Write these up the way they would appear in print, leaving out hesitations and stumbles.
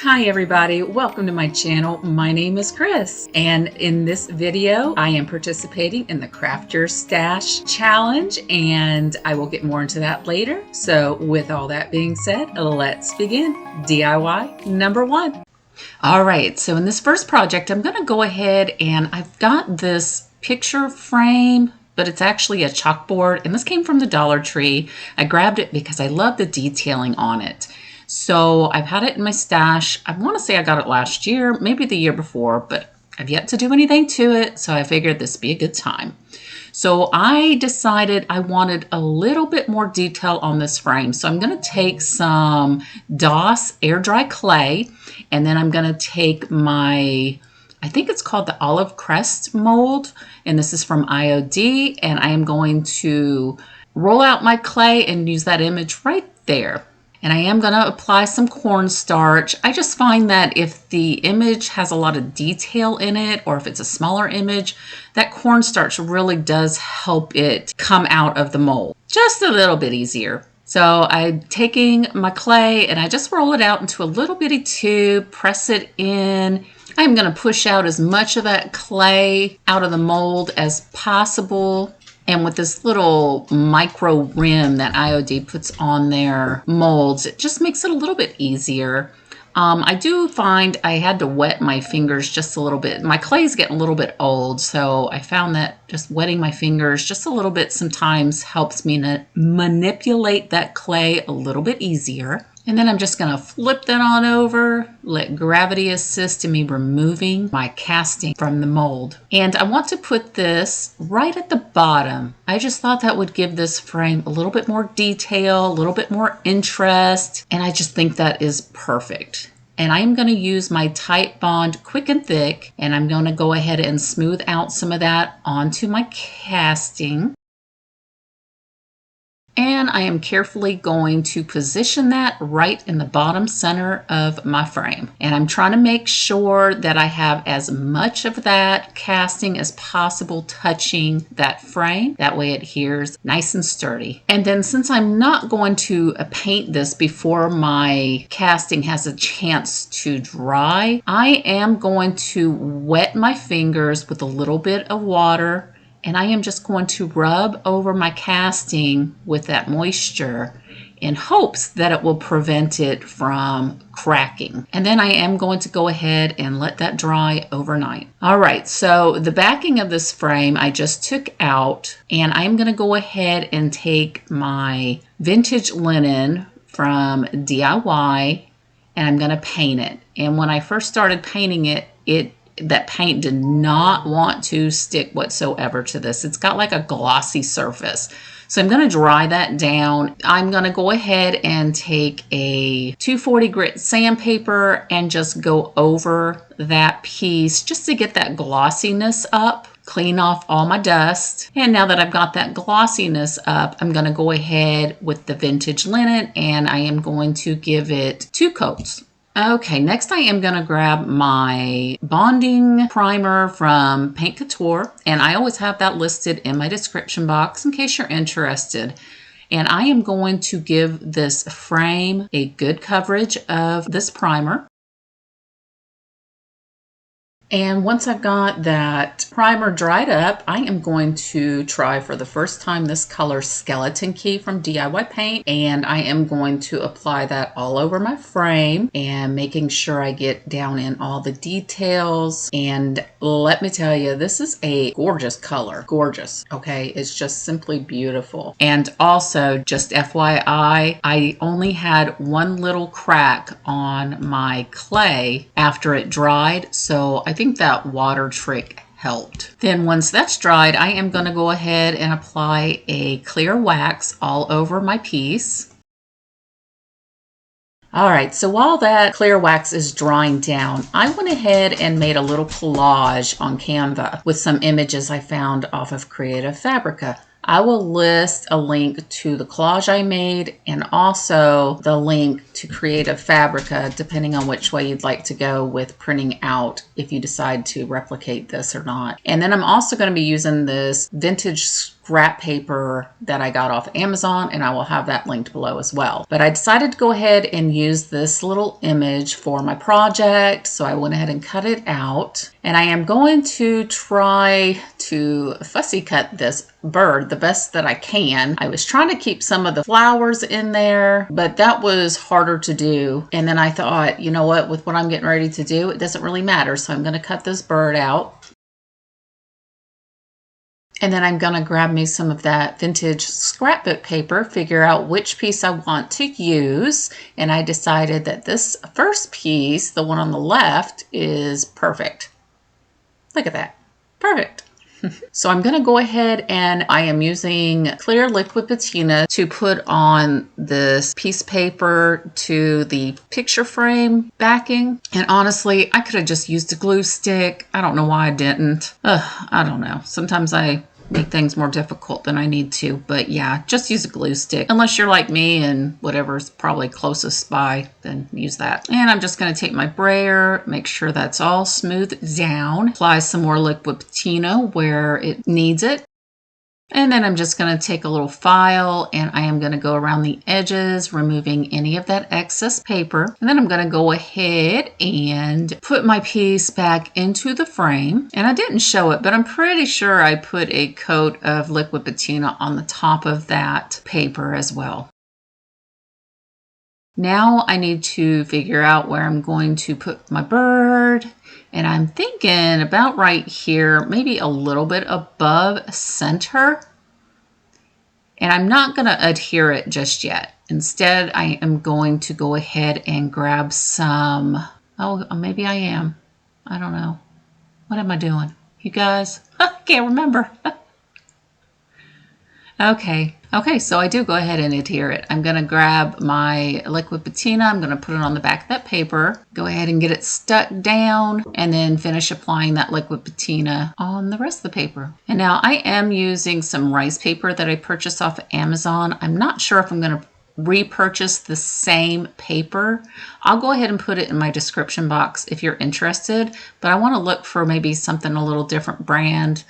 Hi everybody, welcome to my channel. My name is Chris, and in this video I am participating in the Craft Your Stash challenge, and I will get more into that later. So with all that being said, let's begin. DIY number one. All right, so in this first project I'm going to go ahead and I've got this picture frame, but it's actually a chalkboard, and this came from the Dollar Tree. I grabbed it because I love the detailing on it. So I've had it in my stash. I want to say I got it last year, maybe the year before, but I've yet to do anything to it. So I figured this would be a good time. So I decided I wanted a little bit more detail on this frame. So I'm going to take some DOS air dry clay, and then I'm going to take my, I think it's called the Olive Crest mold, and this is from IOD, and I am going to roll out my clay and use that image right there. And I am going to apply some cornstarch. I just find that if the image has a lot of detail in it, or if it's a smaller image, that cornstarch really does help it come out of the mold just a little bit easier. So I'm taking my clay and I just roll it out into a little bitty tube, press it in. I'm going to push out as much of that clay out of the mold as possible. And with this little micro rim that IOD puts on their molds, it just makes it a little bit easier. I do find I had to wet my fingers just a little bit. My clay is getting a little bit old, so I found that just wetting my fingers just a little bit sometimes helps me to manipulate that clay a little bit easier. And then I'm just going to flip that on over, let gravity assist in me removing my casting from the mold. And I want to put this right at the bottom. I just thought that would give this frame a little bit more detail, a little bit more interest, and I just think that is perfect. And I'm going to use my Tight Bond Quick and Thick, and I'm going to go ahead and smooth out some of that onto my casting. And I am carefully going to position that right in the bottom center of my frame. And I'm trying to make sure that I have as much of that casting as possible touching that frame. That way it adheres nice and sturdy. And then since I'm not going to paint this before my casting has a chance to dry, I am going to wet my fingers with a little bit of water. And I am just going to rub over my casting with that moisture in hopes that it will prevent it from cracking. And then I am going to go ahead and let that dry overnight. All right, so the backing of this frame I just took out, and I'm going to go ahead and take my vintage linen from DIY, and I'm going to paint it. And when I first started painting it, that paint did not want to stick whatsoever to this. It's got like a glossy surface. So I'm going to dry that down. I'm going to go ahead and take a 240 grit sandpaper and just go over that piece just to get that glossiness up. Clean off all my dust. And now that I've got that glossiness up, I'm going to go ahead with the vintage linen and I am going to give it 2 coats. Okay, next I am going to grab my bonding primer from Paint Couture, and I always have that listed in my description box in case you're interested. And I am going to give this frame a good coverage of this primer. And once I've got that primer dried up, I am going to try for the first time this color Skeleton Key from DIY Paint. And I am going to apply that all over my frame and making sure I get down in all the details. And let me tell you, this is a gorgeous color. Gorgeous. Okay, it's just simply beautiful. And also, just FYI, I only had one little crack on my clay after it dried. So I think that water trick helped. Then once that's dried, I am going to go ahead and apply a clear wax all over my piece. All right, so while that clear wax is drying down, I went ahead and made a little collage on Canva with some images I found off of Creative Fabrica. I will list a link to the collage I made and also the link to Creative Fabrica, depending on which way you'd like to go with printing out if you decide to replicate this or not. And then I'm also going to be using this vintage scrap paper that I got off Amazon, and I will have that linked below as well. But I decided to go ahead and use this little image for my project, so I went ahead and cut it out. And I am going to try to fussy cut this bird the best that I can. I was trying to keep some of the flowers in there, but that was harder to do. And then I thought, you know what, with what I'm getting ready to do, it doesn't really matter. So I'm going to cut this bird out. And then I'm going to grab me some of that vintage scrapbook paper, figure out which piece I want to use. And I decided that this first piece, the one on the left, is perfect. Look at that. Perfect. So I'm going to go ahead and I am using clear liquid patina to put on this piece of paper to the picture frame backing. And honestly, I could have just used a glue stick. I don't know why I didn't. I don't know. Sometimes I make things more difficult than I need to, but yeah, just use a glue stick. Unless you're like me and whatever's probably closest by, then use that. And I'm just going to take my brayer, make sure that's all smoothed down, apply some more liquid patina where it needs it. And then I'm just going to take a little file and I am going to go around the edges, removing any of that excess paper. And then I'm going to go ahead and put my piece back into the frame. And I didn't show it, but I'm pretty sure I put a coat of liquid patina on the top of that paper as well. Now I need to figure out where I'm going to put my bird. And I'm thinking about right here, maybe a little bit above center. And I'm not going to adhere it just yet. Instead, I am going to go ahead and grab some, oh, maybe I am. I don't know. What am I doing? You guys, I can't remember. Okay, so I do go ahead and adhere it. I'm going to grab my liquid patina. I'm going to put it on the back of that paper. Go ahead and get it stuck down and then finish applying that liquid patina on the rest of the paper. And now I am using some rice paper that I purchased off of Amazon. I'm not sure if I'm going to repurchase the same paper. I'll go ahead and put it in my description box if you're interested, but I want to look for maybe something a little different brand,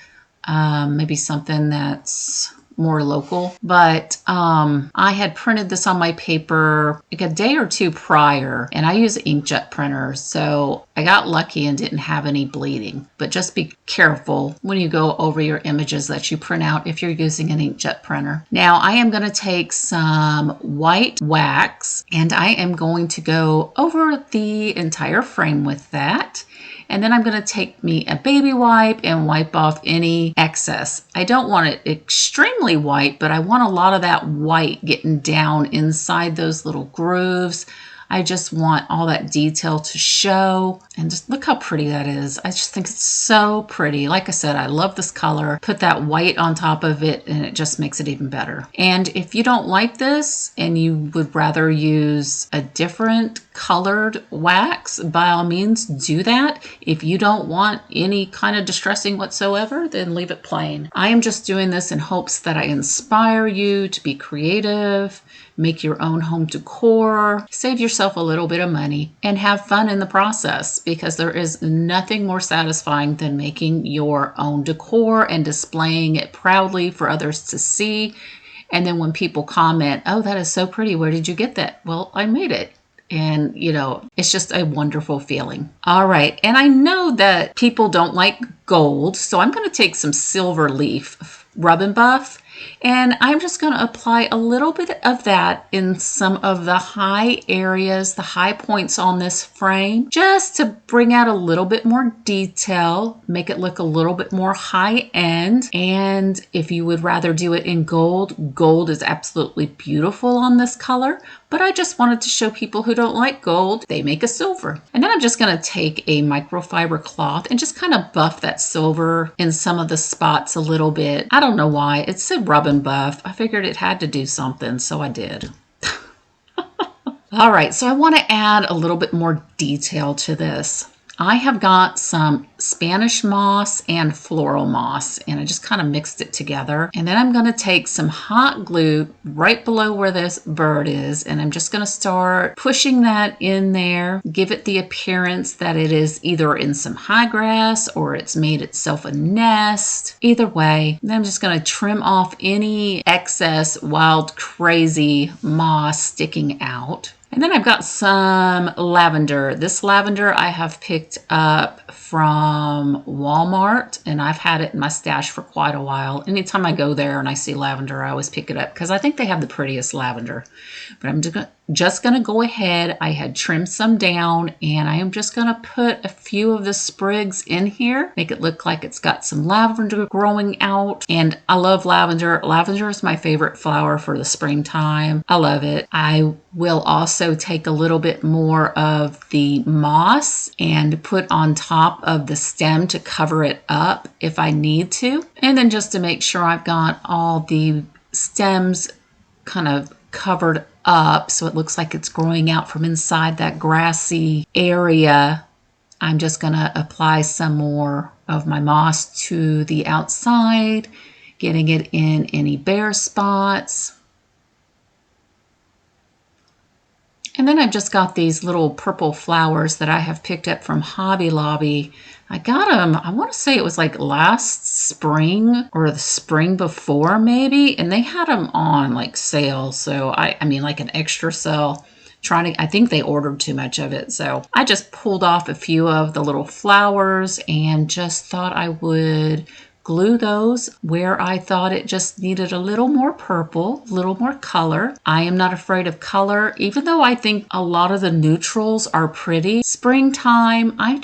maybe something that's more local. But I had printed this on my paper like a day or two prior, and I use an inkjet printer, so I got lucky and didn't have any bleeding. But just be careful when you go over your images that you print out if you're using an inkjet printer. Now I am going to take some white wax and I am going to go over the entire frame with that. And then I'm going to take me a baby wipe and wipe off any excess. I don't want it extremely white, but I want a lot of that white getting down inside those little grooves. I just want all that detail to show. And just look how pretty that is. I just think it's so pretty. Like I said, I love this color. Put that white on top of it and it just makes it even better. And if you don't like this and you would rather use a different colored wax, by all means do that. If you don't want any kind of distressing whatsoever, then leave it plain. I am just doing this in hopes that I inspire you to be creative, make your own home decor, save yourself a little bit of money, and have fun in the process, because there is nothing more satisfying than making your own decor and displaying it proudly for others to see. And then when people comment, "Oh, that is so pretty. Where did you get that?" Well, I made it. And, you know, it's just a wonderful feeling. All right. And I know that people don't like gold, so I'm going to take some silver leaf rub and buff. And I'm just going to apply a little bit of that in some of the high areas, the high points on this frame, just to bring out a little bit more detail, make it look a little bit more high end. And if you would rather do it in gold, gold is absolutely beautiful on this color. But I just wanted to show people who don't like gold, they make a silver. And then I'm just going to take a microfiber cloth and just kind of buff that silver in some of the spots a little bit. I don't know why. It said rub and buff. I figured it had to do something, so I did. All right, so I want to add a little bit more detail to this. I have got some Spanish moss and floral moss, and I just kind of mixed it together. And then I'm going to take some hot glue right below where this bird is, and I'm just going to start pushing that in there, give it the appearance that it is either in some high grass or it's made itself a nest. Either way, then I'm just going to trim off any excess wild, crazy moss sticking out. And then I've got some lavender. This lavender I have picked up from Walmart, and I've had it in my stash for quite a while. Anytime I go there and I see lavender, I always pick it up because I think they have the prettiest lavender. But I'm just going to go ahead. I had trimmed some down, and I am just going to put a few of the sprigs in here, make it look like it's got some lavender growing out. And I love lavender. Lavender is my favorite flower for the springtime. I love it. I will also take a little bit more of the moss and put on top of the stem to cover it up if I need to. And then just to make sure I've got all the stems kind of covered up so it looks like it's growing out from inside that grassy area, I'm just going to apply some more of my moss to the outside, getting it in any bare spots. And then I've just got these little purple flowers that I have picked up from Hobby Lobby. I got them, I want to say it was like last spring or the spring before maybe, and they had them on like sale. So I mean like an extra sale. I think they ordered too much of it. So I just pulled off a few of the little flowers and just thought I would glue those where I thought it just needed a little more purple, a little more color. I am not afraid of color, even though I think a lot of the neutrals are pretty. Springtime, I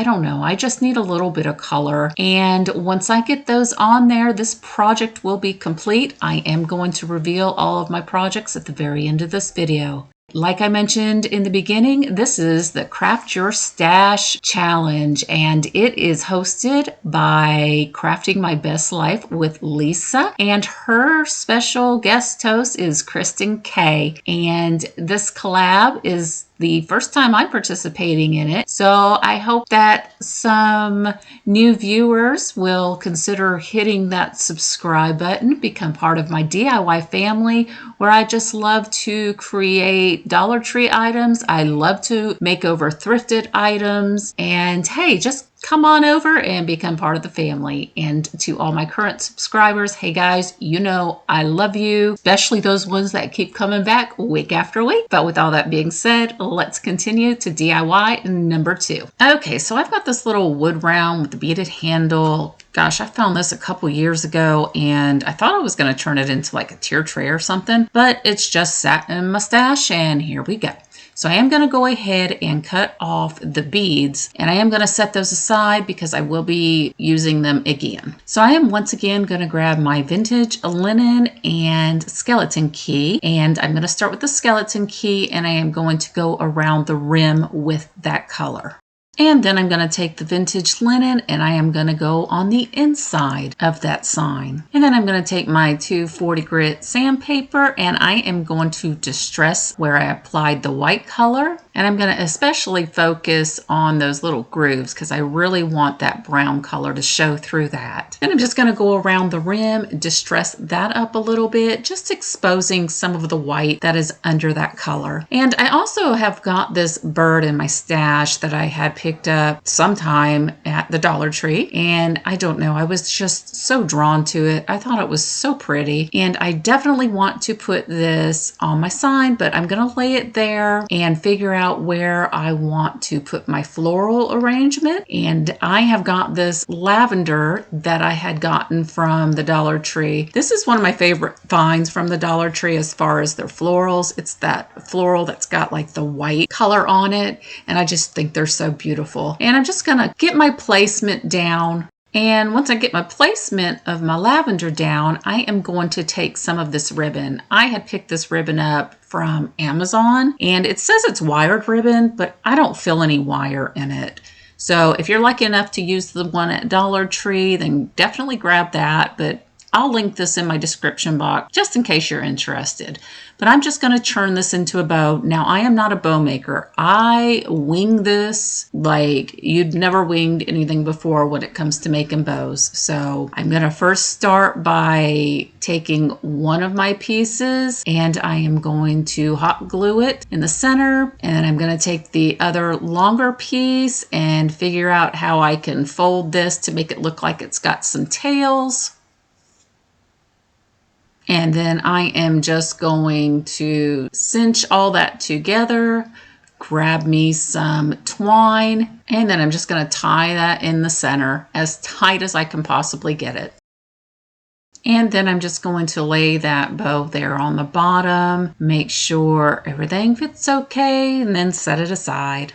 don't know, I just need a little bit of color. And once I get those on there, this project will be complete. I am going to reveal all of my projects at the very end of this video. Like I mentioned in the beginning, this is the Craft Your Stash Challenge, and it is hosted by Crafting My Best Life with Lisa, and her special guest host is Kristen K. And this collab is the first time I'm participating in it. So I hope that some new viewers will consider hitting that subscribe button, become part of my DIY family, where I just love to create Dollar Tree items. I love to make over thrifted items. And hey, just come on over and become part of the family. And to all my current subscribers, hey guys, you know I love you, especially those ones that keep coming back week after week. But with all that being said, let's continue to DIY number 2. Okay, so I've got this little wood round with the beaded handle. Gosh, I found this a couple years ago, and I thought I was going to turn it into like a tier tray or something, but it's just sat in my stash, and here we go. So I am going to go ahead and cut off the beads, and I am going to set those aside because I will be using them again. So I am once again going to grab my vintage linen and skeleton key, and I'm going to start with the skeleton key, and I am going to go around the rim with that color. And then I'm going to take the vintage linen and I am going to go on the inside of that sign. And then I'm going to take my 240 grit sandpaper and I am going to distress where I applied the white color. And I'm going to especially focus on those little grooves because I really want that brown color to show through that. And I'm just going to go around the rim, distress that up a little bit, just exposing some of the white that is under that color. And I also have got this bird in my stash that I had picked up sometime at the Dollar Tree. And I don't know, I was just so drawn to it. I thought it was so pretty. And I definitely want to put this on my sign, but I'm going to lay it there and figure out where I want to put my floral arrangement. And I have got this lavender that I had gotten from the Dollar Tree. This is one of my favorite finds from the Dollar Tree as far as their florals. It's that floral that's got like the white color on it. And I just think they're so beautiful. And I'm just gonna get my placement down. And once I get my placement of my lavender down, I am going to take some of this ribbon. I had picked this ribbon up from Amazon and it says it's wired ribbon, but I don't feel any wire in it. So if you're lucky enough to use the one at Dollar Tree, then definitely grab that. But I'll link this in my description box just in case you're interested. But I'm just going to turn this into a bow. Now, I am not a bow maker. I wing this like you'd never winged anything before when it comes to making bows. So I'm going to first start by taking one of my pieces and I am going to hot glue it in the center. And I'm going to take the other longer piece and figure out how I can fold this to make it look like it's got some tails. And then I am just going to cinch all that together, grab me some twine, and then I'm just going to tie that in the center as tight as I can possibly get it. And then I'm just going to lay that bow there on the bottom, make sure everything fits okay, and then set it aside.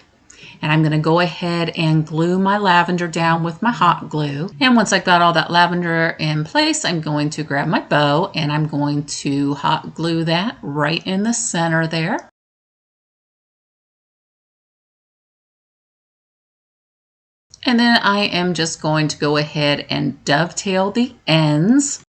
And I'm going to go ahead and glue my lavender down with my hot glue. And once I've got all that lavender in place, I'm going to grab my bow and I'm going to hot glue that right in the center there. And then I am just going to go ahead and dovetail the ends.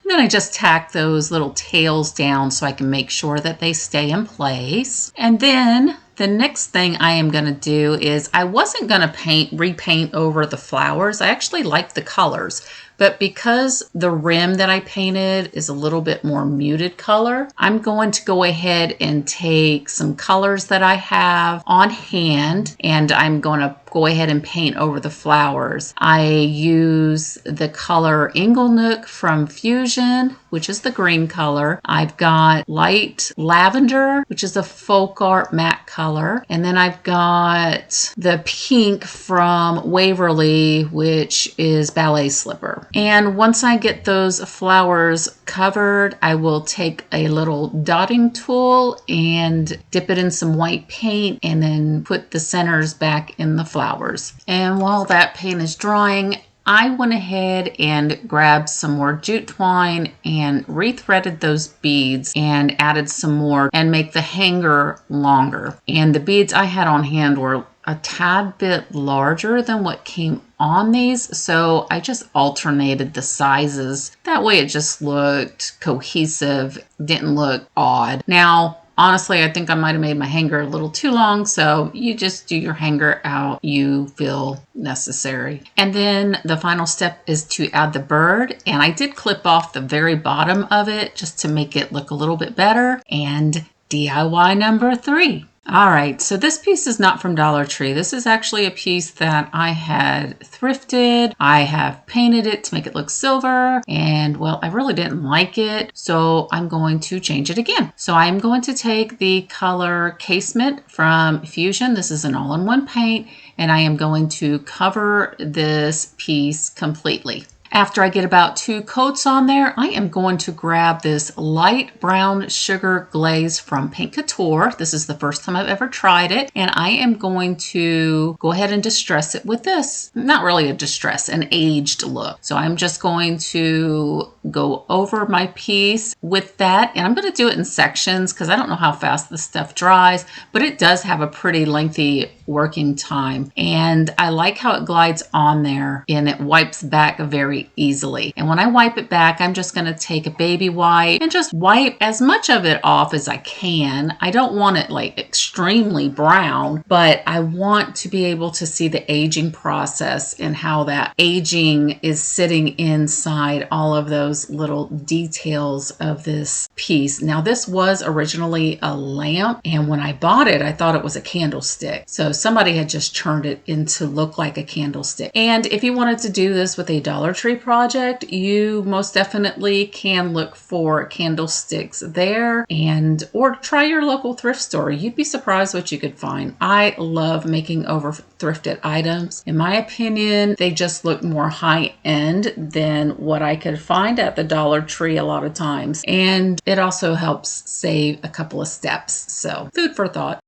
And then I just tack those little tails down so I can make sure that they stay in place. And then the next thing I am going to do is I wasn't going to repaint over the flowers. I actually like the colors, but because the rim that I painted is a little bit more muted color, I'm going to go ahead and take some colors that I have on hand and I'm going to go ahead and paint over the flowers. I use the color Inglenook from Fusion, which is the green color. I've got light lavender, which is a folk art matte color. And then I've got the pink from Waverly, which is ballet slipper. And once I get those flowers covered, I will take a little dotting tool and dip it in some white paint and then put the centers back in the flowers. And while that paint is drying, I went ahead and grabbed some more jute twine and rethreaded those beads and added some more and make the hanger longer. And the beads I had on hand were a tad bit larger than what came on these, so I just alternated the sizes. That way it just looked cohesive, didn't look odd. Now, honestly, I think I might have made my hanger a little too long, so you just do your hanger out you feel necessary. And then the final step is to add the bird, and I did clip off the very bottom of it just to make it look a little bit better. And DIY number 3. All right, so this piece is not from Dollar Tree. This is actually a piece that I had thrifted. I have painted it to make it look silver, and well, I really didn't like it, so I'm going to change it again. So I'm going to take the color Casement from Fusion. This is an all-in-one paint, and I am going to cover this piece completely. After I get about 2 coats on there, I am going to grab this light brown sugar glaze from Paint Couture. This is the first time I've ever tried it, and I am going to go ahead and distress it with this. Not really a distress, an aged look. So I'm just going to go over my piece with that, and I'm going to do it in sections because I don't know how fast this stuff dries, but it does have a pretty lengthy working time, and I like how it glides on there and it wipes back very easily. And when I wipe it back, I'm just going to take a baby wipe and just wipe as much of it off as I can. I don't want it like extremely brown, but I want to be able to see the aging process and how that aging is sitting inside all of those little details of this piece. Now, this was originally a lamp, and when I bought it, I thought it was a candlestick. So somebody had just turned it into look like a candlestick. And if you wanted to do this with a Dollar Tree project, you most definitely can look for candlesticks there, and or try your local thrift store. You'd be surprised what you could find. I love making over thrifted items. In my opinion, they just look more high-end than what I could find at the Dollar Tree a lot of times. And it also helps save a couple of steps. So food for thought.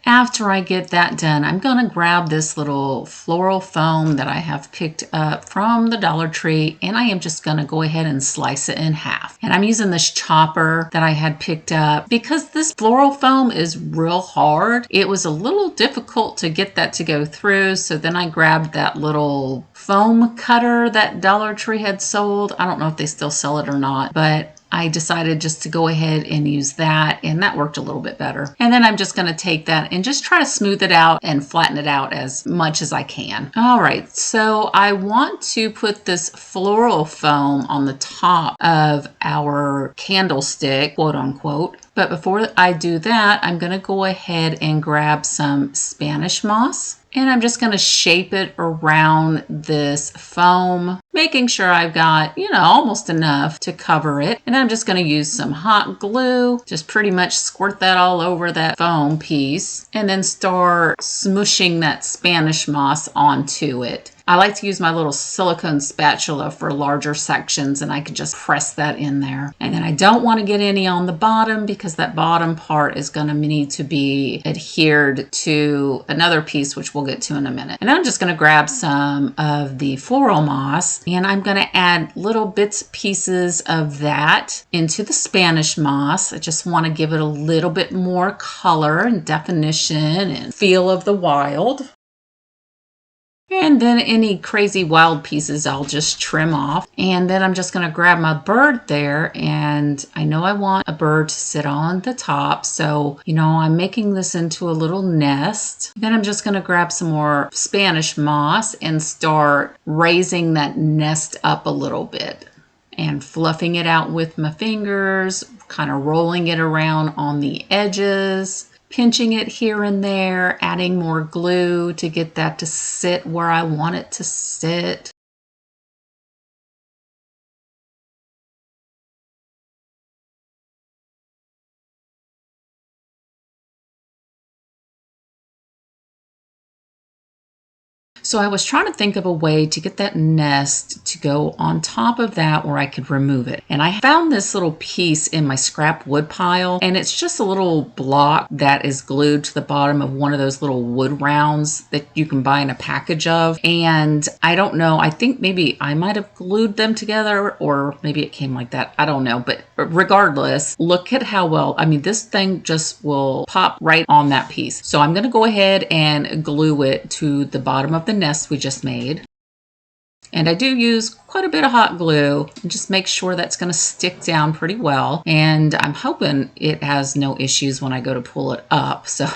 after I get that done, I'm going to grab this little floral foam that I have picked up from the Dollar Tree, and I am just going to go ahead and slice it in half. And I'm using this chopper that I had picked up because this floral foam is real hard. It was a little difficult to get that to go through, so then I grabbed that little foam cutter that Dollar Tree had sold. I don't know if they still sell it or not, but I decided just to go ahead and use that, and that worked a little bit better. And then I'm just going to take that and just try to smooth it out and flatten it out as much as I can. All right, so I want to put this floral foam on the top of our candlestick, quote unquote. But before I do that, I'm going to go ahead and grab some Spanish moss. And I'm just going to shape it around this foam, making sure I've got, almost enough to cover it. And I'm just going to use some hot glue, just pretty much squirt that all over that foam piece, and then start smooshing that Spanish moss onto it. I like to use my little silicone spatula for larger sections, and I can just press that in there. And then I don't want to get any on the bottom because that bottom part is going to need to be adhered to another piece, which we'll get to in a minute. And I'm just going to grab some of the floral moss, and I'm going to add little bits, pieces of that into the Spanish moss. I just want to give it a little bit more color and definition and feel of the wild. And then any crazy wild pieces I'll just trim off. And then I'm just going to grab my bird there, and I know I want a bird to sit on the top. So, I'm making this into a little nest. Then I'm just going to grab some more Spanish moss and start raising that nest up a little bit and fluffing it out with my fingers, kind of rolling it around on the edges, pinching it here and there, adding more glue to get that to sit where I want it to sit. So I was trying to think of a way to get that nest to go on top of that where I could remove it. And I found this little piece in my scrap wood pile, and it's just a little block that is glued to the bottom of one of those little wood rounds that you can buy in a package of. And I don't know, I think maybe I might have glued them together, or maybe it came like that. I don't know. But regardless, look at how well, this thing just will pop right on that piece. So I'm going to go ahead and glue it to the bottom of the nest we just made. And I do use quite a bit of hot glue and just make sure that's going to stick down pretty well. And I'm hoping it has no issues when I go to pull it up. So,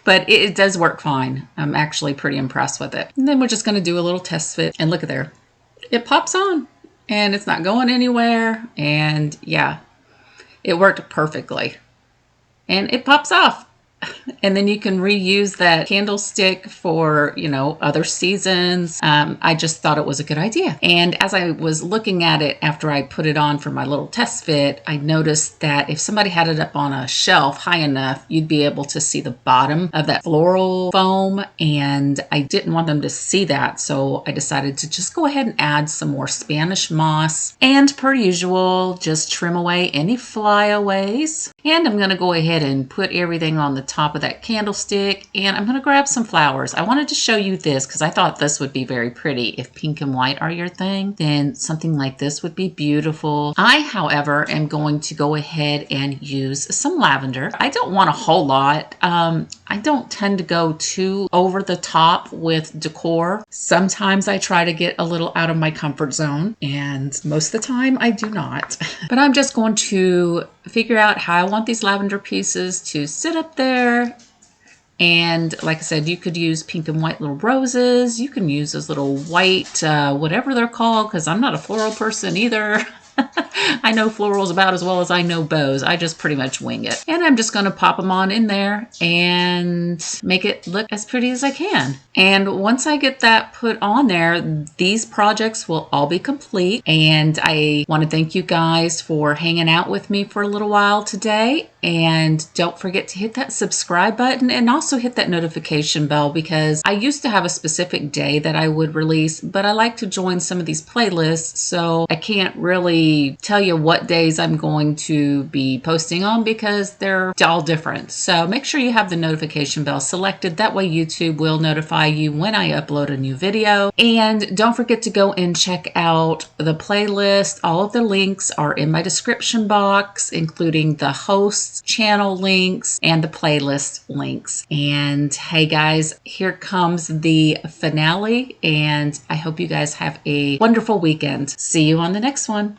but it does work fine. I'm actually pretty impressed with it. And then we're just going to do a little test fit, and look at there. It pops on and it's not going anywhere. And yeah, it worked perfectly. And it pops off. And then you can reuse that candlestick for, other seasons. I just thought it was a good idea. And as I was looking at it after I put it on for my little test fit, I noticed that if somebody had it up on a shelf high enough, you'd be able to see the bottom of that floral foam. And I didn't want them to see that. So I decided to just go ahead and add some more Spanish moss. And per usual, just trim away any flyaways. And I'm going to go ahead and put everything on the top of that candlestick, and I'm going to grab some flowers. I wanted to show you this because I thought this would be very pretty. If pink and white are your thing, then something like this would be beautiful. I, however, am going to go ahead and use some lavender. I don't want a whole lot. I don't tend to go too over the top with decor. Sometimes I try to get a little out of my comfort zone, and most of the time I do not. But I'm just going to figure out how I want these lavender pieces to sit up there. And like I said, you could use pink and white little roses. You can use those little white, whatever they're called, because I'm not a floral person either. I know florals about as well as I know bows. I just pretty much wing it. And I'm just going to pop them on in there and make it look as pretty as I can. And once I get that put on there, these projects will all be complete. And I want to thank you guys for hanging out with me for a little while today. And don't forget to hit that subscribe button and also hit that notification bell, because I used to have a specific day that I would release, but I like to join some of these playlists, so I can't really tell you what days I'm going to be posting on because they're all different. So make sure you have the notification bell selected. That way YouTube will notify you when I upload a new video. And don't forget to go and check out the playlist. All of the links are in my description box, including the hosts, channel links, and the playlist links. And hey guys, here comes the finale, and I hope you guys have a wonderful weekend. See you on the next one.